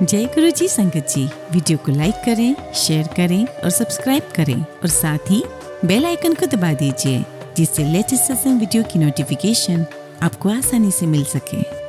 जय गुरु जी संगत जी, वीडियो को लाइक करें, शेयर करें और सब्सक्राइब करें और साथ ही बेल आइकन को दबा दीजिए जिससे लेटेस्ट सत्संग वीडियो की नोटिफिकेशन आपको आसानी से मिल सके।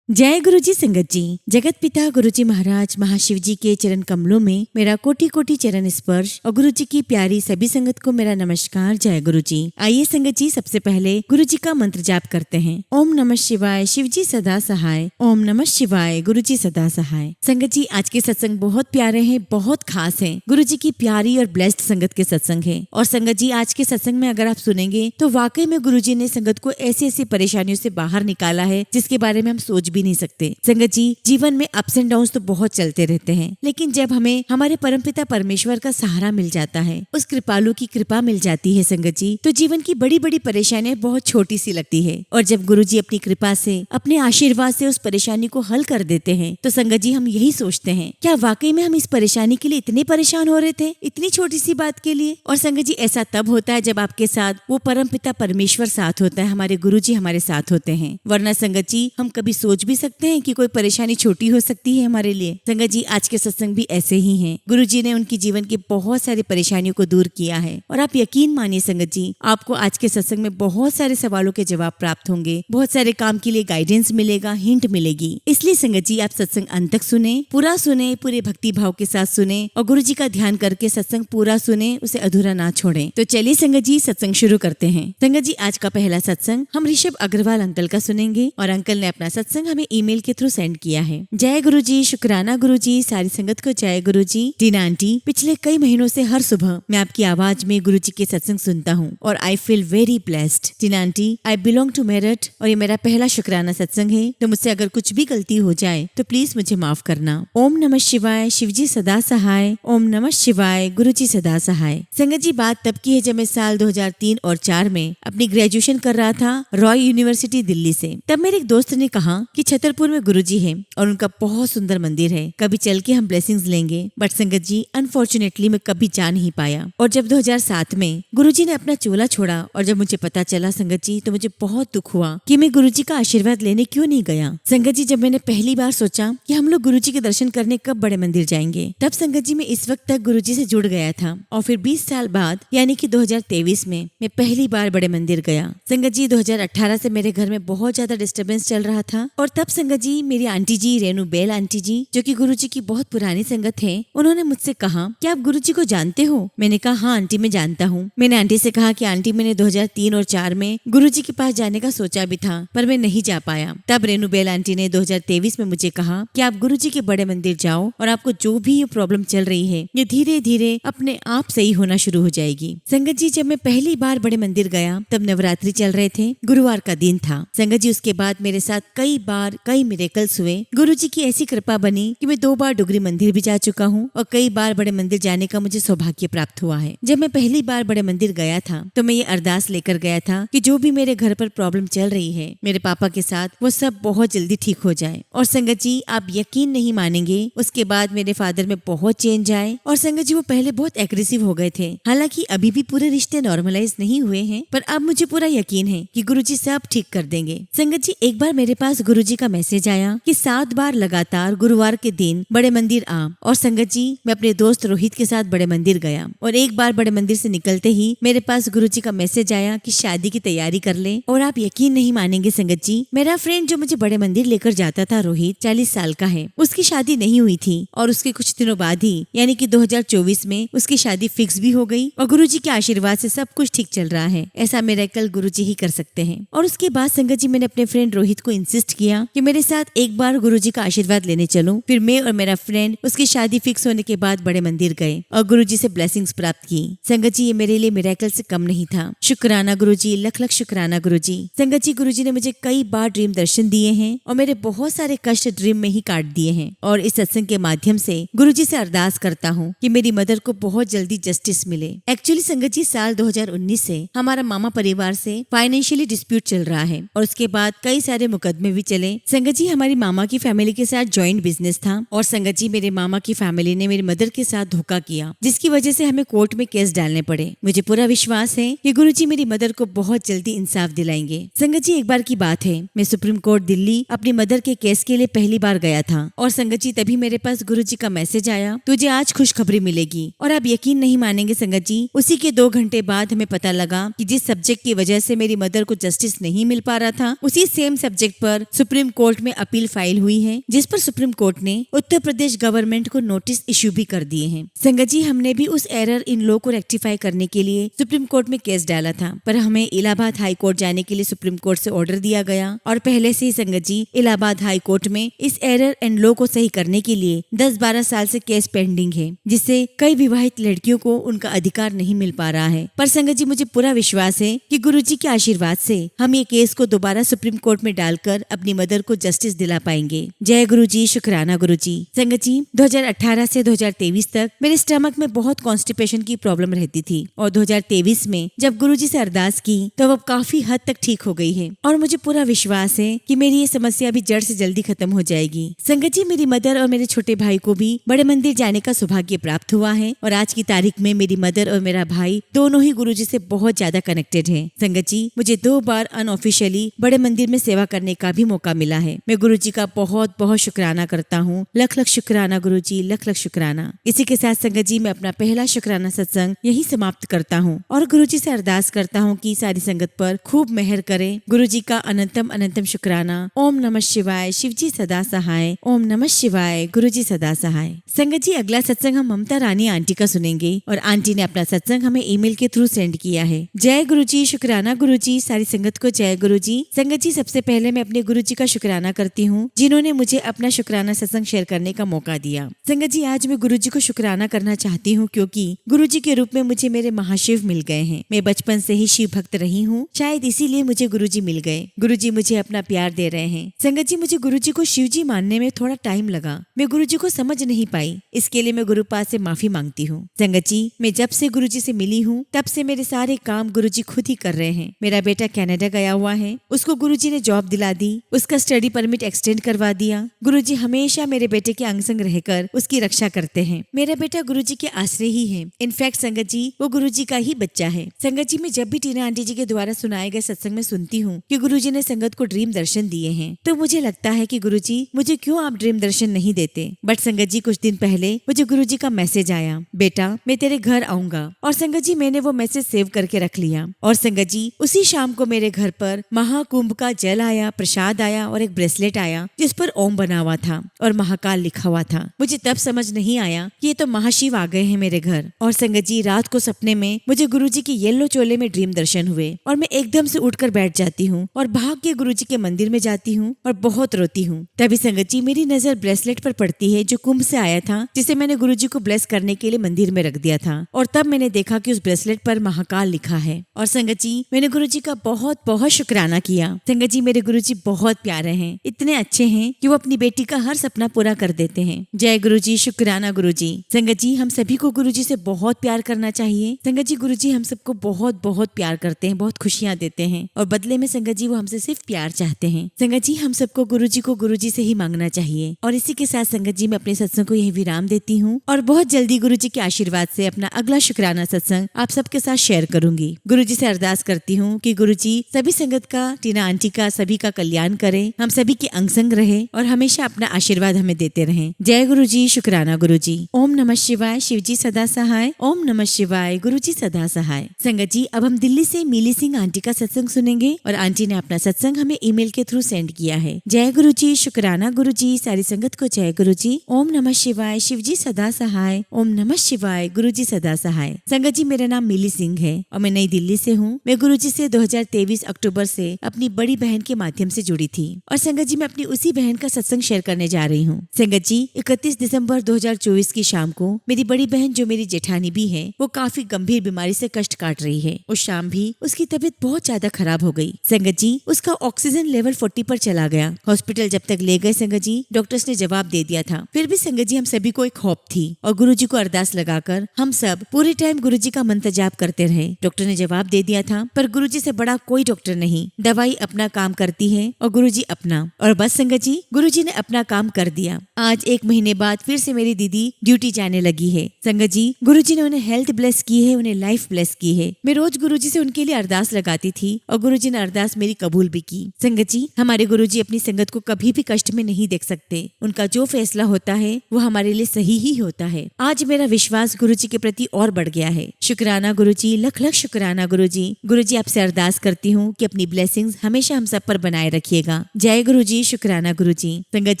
जय गुरु जी संगत जी, जगत पिता गुरु जी महाराज महाशिव जी के चरण कमलों में मेरा कोटि कोटि चरण स्पर्श और गुरु जी की प्यारी सभी संगत को मेरा नमस्कार। जय गुरु जी। आइए संगत जी, सबसे पहले गुरु जी का मंत्र जाप करते हैं। ओम नमः शिवाय, शिव जी सदा सहाय। ओम नमः शिवाय, गुरु जी सदा सहाय। संगत जी, आज के सत्संग बहुत प्यारे हैं, बहुत खास हैं। गुरु जी की प्यारी और ब्लेस्ड संगत के सत्संग है। और संगत जी, आज के सत्संग में अगर आप सुनेंगे तो वाकई में गुरु जी ने संगत को ऐसी ऐसी परेशानियों से बाहर निकाला है जिसके बारे में हम सोच भी नहीं सकते। संगत जी, जीवन में अप्स एंड डाउन्स तो बहुत चलते रहते हैं, लेकिन जब हमें हमारे परमपिता परमेश्वर का सहारा मिल जाता है, उस कृपालु की कृपा मिल जाती है संगत जी, तो जीवन की बड़ी बड़ी परेशानियां बहुत छोटी सी लगती है। और जब गुरु जी अपनी कृपा से, अपने आशीर्वाद से उस परेशानी को हल कर देते हैं, तो संगत जी हम यही सोचते हैं, क्या वाकई में हम इस परेशानी के लिए इतने परेशान हो रहे थे, इतनी छोटी सी बात के लिए। और संगत जी, ऐसा तब होता है जब आपके साथ वो परमपिता परमेश्वर साथ होता है, हमारे गुरु जी हमारे साथ होते हैं। वरना संगत जी, हम कभी सोच भी सकते हैं कि कोई परेशानी छोटी हो सकती है हमारे लिए। संगत जी, आज के सत्संग भी ऐसे ही हैं। गुरु जी ने उनकी जीवन की बहुत सारी परेशानियों को दूर किया है। और आप यकीन मानिए संगत जी, आपको आज के सत्संग में बहुत सारे सवालों के जवाब प्राप्त होंगे, बहुत सारे काम के लिए गाइडेंस मिलेगा, हिंट मिलेगी। इसलिए संगत जी, आप सत्संग अंत तक सुने, पूरा सुने, पूरे भक्ति भाव के साथ सुने और गुरु जी का ध्यान करके सत्संग पूरा सुने, उसे अधूरा ना छोड़े। तो चलिए संगत जी, सत्संग शुरू करते हैं। संगत जी, आज का पहला सत्संग हम ऋषभ अग्रवाल अंकल का सुनेंगे और अंकल ने अपना सत्संग हमें ईमेल के थ्रू सेंड किया है। जय गुरु जी, शुक्राना गुरु जी, सारी संगत को जय गुरु जी। टीना आंटी, पिछले कई महीनों से हर सुबह मैं आपकी आवाज में गुरु जी के सत्संग सुनता हूँ और I feel very blessed. Tina aunty, I belong to Meerut और ये मेरा पहला शुक्राना सत्संग है, तो मुझसे अगर कुछ भी गलती हो जाए तो प्लीज मुझे माफ करना। ओम नमः शिवाय, शिव जी सदा सहाय। ओम नमः शिवाय, गुरु जी सदा सहाय। संगत जी, बात तब की है जब मैं साल 2003 और 4 में अपनी ग्रेजुएशन कर रहा था रॉय यूनिवर्सिटी दिल्ली से। तब मेरे एक दोस्त ने कहा कि छतरपुर में गुरु जी है और उनका बहुत सुंदर मंदिर है, कभी चल के हम ब्लेसिंग्स लेंगे। बट संगत जी, अनफॉर्चुनेटली मैं कभी जा नहीं पाया। और जब 2007 में गुरुजी ने अपना चोला छोड़ा और जब मुझे पता चला संगत जी, तो मुझे बहुत दुख हुआ कि मैं गुरुजी का आशीर्वाद लेने क्यों नहीं गया। संगत जी, जब मैंने पहली बार सोचा कि हम लोग गुरुजी के दर्शन करने कब बड़े मंदिर जाएंगे, तब संगत जी मैं इस वक्त तक गुरुजी से जुड़ गया था। और फिर 20 साल बाद यानी कि 2023 में मैं पहली बार बड़े मंदिर गया। संगत जी, 2018 से मेरे घर में बहुत ज्यादा डिस्टर्बेंस चल रहा था और तब संगत जी, मेरी आंटी जी रेनू बेल आंटी जी, जो कि गुरुजी की बहुत पुरानी संगत है, उन्होंने मुझसे कहा कि आप गुरुजी को जानते हो। मैंने कहा हाँ आंटी, मैं जानता हूँ। मैंने आंटी से कहा कि आंटी, मैंने 2003 और 4 में गुरुजी के पास जाने का सोचा भी था पर मैं नहीं जा पाया। तब रेनू बेल आंटी ने 2023 में मुझे कहा कि आप गुरुजी के बड़े मंदिर जाओ और आपको जो भी ये प्रॉब्लम चल रही है, ये धीरे धीरे अपने आप सही होना शुरू हो जाएगी। संगत जी, जब मैं पहली बार बड़े मंदिर गया तब नवरात्रि चल रहे थे, गुरुवार का दिन था। संगत जी, उसके बाद मेरे साथ कई बार कई मिरेकल्स हुए। गुरुजी की ऐसी कृपा बनी कि मैं 2 बार डुगरी मंदिर भी जा चुका हूँ और कई बार बड़े मंदिर जाने का मुझे सौभाग्य प्राप्त हुआ है। जब मैं पहली बार बड़े मंदिर गया था तो मैं ये अरदास लेकर गया था कि जो भी मेरे घर पर प्रॉब्लम चल रही है मेरे पापा के साथ, वो सब बहुत जल्दी ठीक हो जाए। और संगत जी, आप यकीन नहीं मानेंगे, उसके बाद मेरे फादर में बहुत चेंज आए। और संगत जी, वो पहले बहुत एग्रेसिव हो गए थे, हालांकि अभी भी पूरे रिश्ते नॉर्मलाइज नहीं हुए हैं, पर अब मुझे पूरा यकीन है कि गुरुजी सब ठीक कर देंगे। संगत जी, एक बार मेरे पास गुरुजी का मैसेज आया कि 7 बार लगातार गुरुवार के दिन बड़े मंदिर आ। और संगत जी, मैं अपने दोस्त रोहित के साथ बड़े मंदिर गया और एक बार बड़े मंदिर से निकलते ही मेरे पास गुरुजी का मैसेज आया कि शादी की तैयारी कर ले। और आप यकीन नहीं मानेंगे संगत जी, मेरा फ्रेंड जो मुझे बड़े मंदिर लेकर जाता था रोहित, 40 साल का है, उसकी शादी नहीं हुई थी और उसके कुछ दिनों बाद ही यानी कि 2024 में उसकी शादी फिक्स भी हो गई और गुरुजी के आशीर्वाद से सब कुछ ठीक चल रहा है। ऐसा मिरेकल गुरुजी ही कर सकते हैं। और उसके बाद संगत जी, मैंने अपने फ्रेंड रोहित को इंसिस्ट किया कि मेरे साथ एक बार गुरुजी का आशीर्वाद लेने चलो। फिर मैं और मेरा फ्रेंड उसकी शादी फिक्स होने के बाद बड़े मंदिर गए और गुरुजी से ब्लेसिंग्स प्राप्त की। संगत जी, ये मेरे लिए मिरेकल से कम नहीं था। शुक्राना गुरुजी, लख लख शुक्राना गुरुजी। संगत जी, गुरुजी ने मुझे कई बार ड्रीम दर्शन दिए हैं और मेरे बहुत सारे कष्ट ड्रीम में ही काट दिए हैं। और इस सत्संग के माध्यम से गुरुजी से अरदास करता हूँ कि मेरी मदर को बहुत जल्दी जस्टिस मिले। एक्चुअली संगत जी, साल 2019 से हमारा मामा परिवार से फाइनेंशियली डिस्प्यूट चल रहा है और उसके बाद कई सारे मुकदमे भी चले पहले संगत जी हमारी मामा की फैमिली के साथ जॉइंट बिजनेस था और संगत जी मेरे मामा की फैमिली ने मेरी मदर के साथ धोखा किया, जिसकी वजह से हमें कोर्ट में केस डालने पड़े। मुझे पूरा विश्वास है कि गुरुजी मेरी मदर को बहुत जल्दी इंसाफ दिलाएंगे। संगत जी एक बार की बात है, मैं सुप्रीम कोर्ट दिल्ली अपनी मदर के केस के लिए पहली बार गया था और संगत जी तभी मेरे पास गुरुजी का मैसेज आया, तुझे आज खुशखबरी मिलेगी। और आप यकीन नहीं मानेंगे संगत जी, उसी के 2 घंटे बाद हमें पता लगा कि जिस सब्जेक्ट की वजह से मेरी मदर को जस्टिस नहीं मिल पा रहा था, उसी सेम सब्जेक्ट पर सुप्रीम कोर्ट में अपील फाइल हुई है, जिस पर सुप्रीम कोर्ट ने उत्तर प्रदेश गवर्नमेंट को नोटिस इश्यू भी कर दिए हैं। संगत जी हमने भी उस एरर इन लॉ को रेक्टिफाई करने के लिए सुप्रीम कोर्ट में केस डाला था, पर हमें इलाहाबाद हाई कोर्ट जाने के लिए सुप्रीम कोर्ट से ऑर्डर दिया गया और पहले से ही संगत जी इलाहाबाद हाई कोर्ट में इस एरर एंड लॉ को सही करने के लिए 10-12 साल से केस पेंडिंग है, जिससे कई विवाहित लड़कियों को उनका अधिकार नहीं मिल पा रहा है। पर संगत जी मुझे पूरा विश्वास है कि गुरुजी के आशीर्वाद से हम ये केस को दोबारा सुप्रीम कोर्ट में डालकर अपनी मदर को जस्टिस दिला पाएंगे। जय गुरुजी, शुक्राना गुरुजी। संगत जी 2018 से 2023 तक मेरे स्टमक में बहुत कॉन्स्टिपेशन की प्रॉब्लम रहती थी और 2023 में जब गुरुजी से अरदास की तो अब काफी हद तक ठीक हो गई है और मुझे पूरा विश्वास है कि मेरी ये समस्या भी जड़ से जल्दी खत्म हो जाएगी। संगत जी मेरी मदर और मेरे छोटे भाई को भी बड़े मंदिर जाने का सौभाग्य प्राप्त हुआ है और आज की तारीख में मेरी मदर और मेरा भाई दोनों ही गुरुजी से बहुत ज्यादा कनेक्टेड हैं। संगत जी मुझे 2 बार अनऑफिशियली बड़े मंदिर में सेवा करने का भी मौका मिला है। मैं गुरुजी का बहुत बहुत शुक्राना करता हूँ। लख लख शुक्राना गुरुजी, लख लख शुक्राना। इसी के साथ संगत जी मैं अपना पहला शुक्राना सत्संग यही समाप्त करता हूँ और गुरुजी से अरदास करता हूँ कि सारी संगत पर खूब मेहर करे। गुरुजी का अनंतम अनंतम शुक्राना। ओम नमः शिवाय, शिवजी सदा सहाय। ओम नमः शिवाय, गुरुजी सदा सहाय। संगत जी अगला सत्संग हम ममता रानी आंटी का सुनेंगे और आंटी ने अपना सत्संग हमें ईमेल के थ्रू सेंड किया है। जय गुरुजी, शुक्राना गुरुजी। सारी संगत को जय गुरुजी। संगत जी सबसे पहले मैं अपने गुरुजी का शुक्राना करती हूँ जिन्होंने मुझे अपना शुक्राना सत्संग शेयर करने का मौका दिया। संगत जी आज मैं गुरुजी को शुक्राना करना चाहती हूँ क्योंकि गुरुजी के रूप में मुझे मेरे महाशिव मिल गए हैं। मैं बचपन से ही शिव भक्त रही हूँ, शायद इसीलिए मुझे गुरुजी मिल गए। गुरुजी मुझे अपना प्यार दे रहे हैं। संगत जी मुझे गुरुजी को शिवजी मानने में थोड़ा टाइम लगा, मैं गुरुजी को समझ नहीं पाई, इसके लिए मैं गुरुपाद से माफी मांगती हूँ। संगत जी मैं जब से गुरुजी से मिली हूँ तब से मेरे सारे काम गुरुजी खुद ही कर रहे हैं। मेरा बेटा कनाडा गया हुआ है, उसको गुरुजी ने जॉब दिला दी, उसका स्टडी परमिट एक्सटेंड करवा दिया। गुरुजी हमेशा मेरे बेटे के अंग संग रहकर उसकी रक्षा करते हैं। मेरा बेटा गुरुजी के आश्रय ही है। इनफैक्ट संगत जी वो गुरुजी का ही बच्चा है। संगत जी मैं जब भी टीना आंटी जी के द्वारा सुनाए गए सत्संग में सुनती हूँ कि गुरुजी ने संगत को ड्रीम दर्शन दिए हैं, तो मुझे लगता है कि गुरुजी मुझे क्यों आप ड्रीम दर्शन नहीं देते। बट संगत जी कुछ दिन पहले मुझे गुरुजी का मैसेज आया, बेटा मैं तेरे घर आऊंगा। और संगत जी मैंने वो मैसेज सेव करके रख लिया और संगत जी उसी शाम को मेरे घर पर महाकुंभ का जल आया, प्रसाद आया और एक ब्रेसलेट आया जिस पर ओम बना हुआ था और महाकाल लिखा हुआ था। मुझे तब समझ नहीं आया कि ये तो महाशिव आ गए हैं मेरे घर। और संगत जी रात को सपने में मुझे गुरुजी के येलो चोले में ड्रीम दर्शन हुए और मैं एकदम से उठकर बैठ जाती हूँ और भाग के गुरुजी के मंदिर में जाती हूँ और बहुत रोती हूँ। तभी संगत जी मेरी नजर ब्रेसलेट पर पड़ती है जो कुंभ से आया था, जिसे मैंने गुरुजी को ब्लेस करने के लिए मंदिर में रख दिया था। और तब मैंने देखा कि उस ब्रेसलेट पर महाकाल लिखा है। और संगत जी मैंने गुरुजी का बहुत बहुत शुक्राना किया। संगत जी मेरे गुरुजी बहुत प्यारे हैं, इतने अच्छे हैं कि वो अपनी बेटी का हर सपना पूरा कर देते हैं। जय गुरुजी, शुक्राना गुरुजी। संगत जी हम सभी को गुरुजी से बहुत प्यार करना चाहिए। संगत जी गुरुजी हम सबको बहुत बहुत प्यार करते हैं, बहुत खुशियाँ देते हैं और बदले में संगत जी वो हमसे सिर्फ प्यार चाहते हैं। संगत जी हम सबको गुरुजी को गुरुजी से ही मांगना चाहिए। और इसी के साथ संगत जी मैं अपने सत्संग को यही विराम देती हूँ और बहुत जल्दी गुरुजी के आशीर्वाद से अपना अगला शुक्राना सत्संग आप सबके साथ शेयर करूंगी। गुरुजी से अरदास करती हूँ कि गुरुजी सभी संगत का, टीना आंटी का, सभी का कल्याण करें, हम सभी के अंग संग रहे और हमेशा अपना आशीर्वाद हमें देते रहें। जय गुरुजी, शुक्राना गुरुजी। ओम नमः शिवाय, शिवजी सदा सहाय। ओम नमः शिवाय, गुरुजी सदा सहाय। संगत जी अब हम दिल्ली से मिली सिंह आंटी का सत्संग सुनेंगे और आंटी ने अपना सत्संग हमें ईमेल के थ्रू सेंड किया है। जय गुरुजी, शुक्राना गुरुजी। सारी संगत को जय गुरुजी। ओम नमः शिवाय, शिवजी सदा सहाय। ओम नमः शिवाय, गुरुजी सदा सहाय। संगत जी मेरा नाम मिली सिंह है और मैं नई दिल्ली से हूँ। मैं गुरुजी से 2023 अक्टूबर से अपनी बड़ी बहन के माध्यम से जुड़ी थी और संगत जी मैं अपनी उसी बहन का सत्संग शेयर करने जा रही हूँ। संगत जी 31 दिसंबर 2024 की शाम को मेरी बड़ी बहन जो मेरी जेठानी भी है वो काफी गंभीर बीमारी से कष्ट काट रही है। उस शाम भी उसकी तबीयत बहुत ज्यादा खराब हो गई। संगत जी उसका ऑक्सीजन लेवल 40 पर चला गया। हॉस्पिटल जब तक ले गए संगत जी डॉक्टर्स ने जवाब दे दिया था, फिर भी संगत जी हम सभी को एक होप थी और गुरुजी को अरदास लगाकर हम सब पूरे टाइम गुरुजी का मंत्र जाप करते रहे। डॉक्टर ने जवाब दे दिया था पर गुरुजी से बड़ा कोई डॉक्टर नहीं। दवाई अपना काम करती है और गुरुजी गुरुजी अपना। और बस संगत जी, गुरुजी ने अपना काम कर दिया। आज 1 महीने बाद फिर से मेरी दीदी ड्यूटी जाने लगी है। संगत जी, गुरुजी ने उन्हें हेल्थ ब्लेस की है, उन्हें लाइफ ब्लेस की है। मैं रोज गुरुजी से उनके लिए अरदास लगाती थी और गुरुजी ने अरदास मेरी कबूल भी की। संगत जी, हमारे गुरुजी अपनी संगत को कभी भी कष्ट में नहीं देख सकते। उनका जो फैसला होता है वो हमारे लिए सही ही होता है। आज मेरा विश्वास गुरुजी के प्रति और बढ़ गया है। शुक्राना गुरुजी, लख लख शुक्राना गुरुजी। गुरुजी, आपसे अरदास करती हूँ कि अपनी ब्लेसिंग्स हमेशा हम सब पर बनाए रखिएगा। जय गुरुजी, शुक्राना गुरुजी। संगत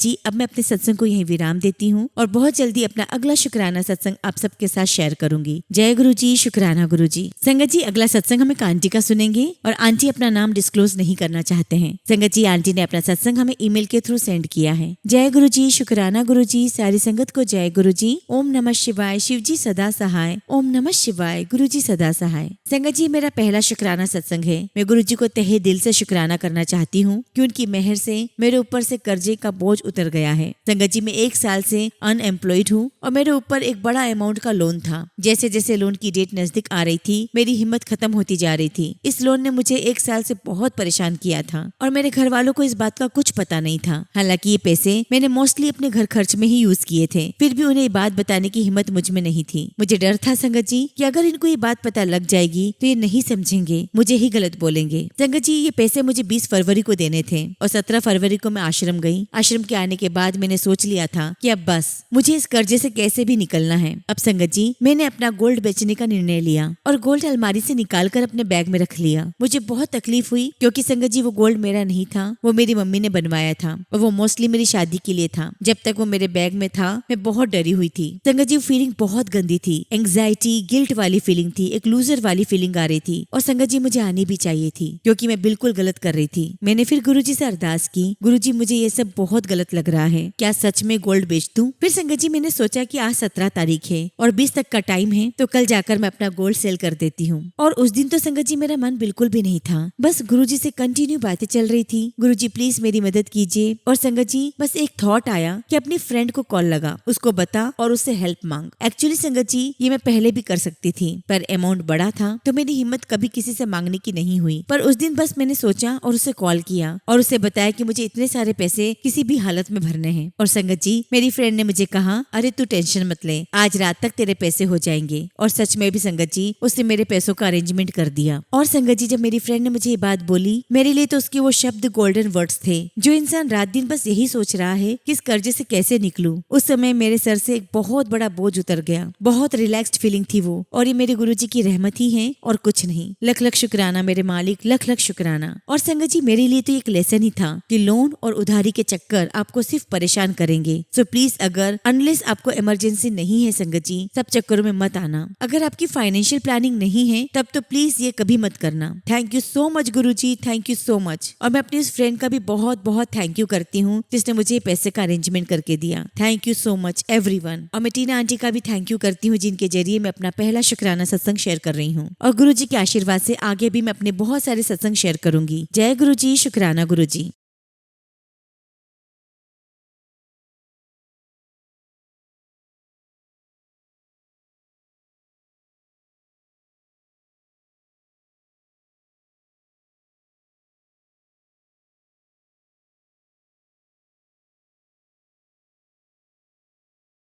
जी, अब मैं अपने सत्संग को यहीं विराम देती हूँ और बहुत जल्दी अपना अगला शुक्राना सत्संग आप सबके साथ शेयर करूंगी। जय गुरुजी, शुक्राना गुरुजी। संगत जी, अगला सत्संग हम एक आंटी का सुनेंगे और आंटी अपना नाम डिस्क्लोज नहीं करना चाहते हैं। संगत जी, आंटी ने अपना सत्संग हमें ईमेल के थ्रू सेंड किया है। जय गुरुजी, शुक्राना गुरुजी। सारी संगत को जय गुरुजी। ओम नमः शिवाय। शिव जी सदा सहाय। ओम नमः शिवाय। गुरुजी सदा सहाय। संगत जी, मेरा पहला शुक्राना सत्संग है। मैं गुरुजी को तहे दिल से शुक्राना करना चाहती हूँ कि उनकी मेहर से मेरे ऊपर से कर्जे का बोझ उतर गया है। संगत जी, मैं 1 साल से अनएम्प्लॉयड हूँ और मेरे ऊपर एक बड़ा अमाउंट का लोन था। जैसे जैसे लोन की डेट नजदीक आ रही थी, मेरी हिम्मत खत्म होती जा रही थी। इस लोन ने मुझे 1 साल से बहुत परेशान किया था और मेरे घर वालों को इस बात का कुछ पता नहीं था। हालांकि ये पैसे मैंने मोस्टली अपने घर खर्च में ही यूज किए थे, फिर भी उन्हें ये बात बताने की हिम्मत मुझ में नहीं थी। मुझे डर था संगत जी कि अगर इनको ये बात पता लग जाएगी तो ये नहीं समझेंगे, मुझे ही गलत बोलेंगे। संगत जी, ये पैसे मुझे 20 फरवरी को देने थे और 17 फरवरी को मैं आश्रम गई। आश्रम के आने के बाद मैंने सोच लिया था कि अब बस मुझे इस कर्जे से कैसे भी निकलना है। अब संगत जी, मैंने अपना गोल्ड बेचने का निर्णय लिया और गोल्ड अलमारी से निकाल कर अपने बैग में रख लिया। मुझे बहुत तकलीफ हुई क्योंकि संगत जी, वो गोल्ड मेरा नहीं था, वो मेरी मम्मी ने बनवाया था और वो मोस्टली मेरी शादी के लिए था। जब तक वो मेरे बैग में था मैं बहुत डरी हुई थी। संगत जी, फीलिंग बहुत गंदी थी, एंग्जाइटी, गिल्ट वाली फीलिंग थी, एक लूजर वाली फीलिंग आ रही थी। और संगत जी, मुझे आनी भी चाहिए थी क्योंकि मैं बिल्कुल गलत कर रही थी। मैंने फिर गुरुजी से अरदास की, गुरुजी मुझे ये सब बहुत गलत लग रहा है, क्या सच में गोल्ड बेच दूं? फिर संगत जी, मैंने सोचा कि आज 17 तारीख है और 20 तक का टाइम है, तो कल जाकर मैं अपना गोल्ड सेल कर देती हूँ। और उस दिन तो संगत जी मेरा मन बिल्कुल भी नहीं था, बस गुरुजी से कंटिन्यू बातें चल रही थी। गुरुजी प्लीज मेरी मदद कीजिए। और संगत जी, बस एक थॉट आया कि अपनी फ्रेंड को कॉल लगा, उसको बता और उससे हेल्प मांग। एक्चुअली संगत जी, ये मैं पहले भी कर सकती थी पर अमाउंट बड़ा था तो मेरी हिम्मत कभी किसी से मांगने की नहीं हुई। पर उस दिन बस मैंने सोचा और उसे कॉल किया और उसे बताया कि मुझे इतने सारे पैसे किसी भी हालत में भरने हैं। और संगत जी, मेरी फ्रेंड ने मुझे कहा, अरे तू टेंशन मत ले, आज रात तक तेरे पैसे हो जाएंगे। और सच में भी संगत जी, उसने मेरे पैसों का अरेंजमेंट कर दिया। और संगत जी, जब मेरी फ्रेंड ने मुझे ये बात बोली, मेरे लिए तो उसके वो शब्द गोल्डन वर्ड्स थे। जो इंसान रात दिन बस यही सोच रहा है कि इस कर्जे से कैसे निकलूं, उस समय मेरे सर से एक बहुत बड़ा बोझ उतर गया। बहुत रिलैक्स्ड फीलिंग थी वो, और ये मेरे गुरुजी की रहमत ही है और कुछ नहीं। लख लख शुक्राना मेरे मालिक, लख लख शुक्राना। और संगत जी, मेरे लिए तो एक लेसन ही था कि लोन और उधारी के चक्कर आपको सिर्फ परेशान करेंगे। सो प्लीज, अगर अनलेस आपको इमरजेंसी नहीं है संगत जी, सब चक्करों में मत आना। अगर आपकी फाइनेंशियल प्लानिंग नहीं है तब तो प्लीज ये कभी मत करना। Thank you so much Guruji, thank you so much. और मैं अपनी उस फ्रेंड का भी बहुत बहुत थैंक यू करती हूँ जिसने मुझे पैसे का अरेंजमेंट करके दिया। Thank you so much everyone. और मैं टीना आंटी का भी थैंक यू करती हूँ जिनके जरिए मैं अपना पहला शुक्राना सत्संग शेयर कर रही हूँ। और गुरुजी के आशीर्वाद से आगे भी मैं अपने बहुत सारे सत्संग शेयर करूंगी। जय गुरुजी, शुक्राना गुरुजी।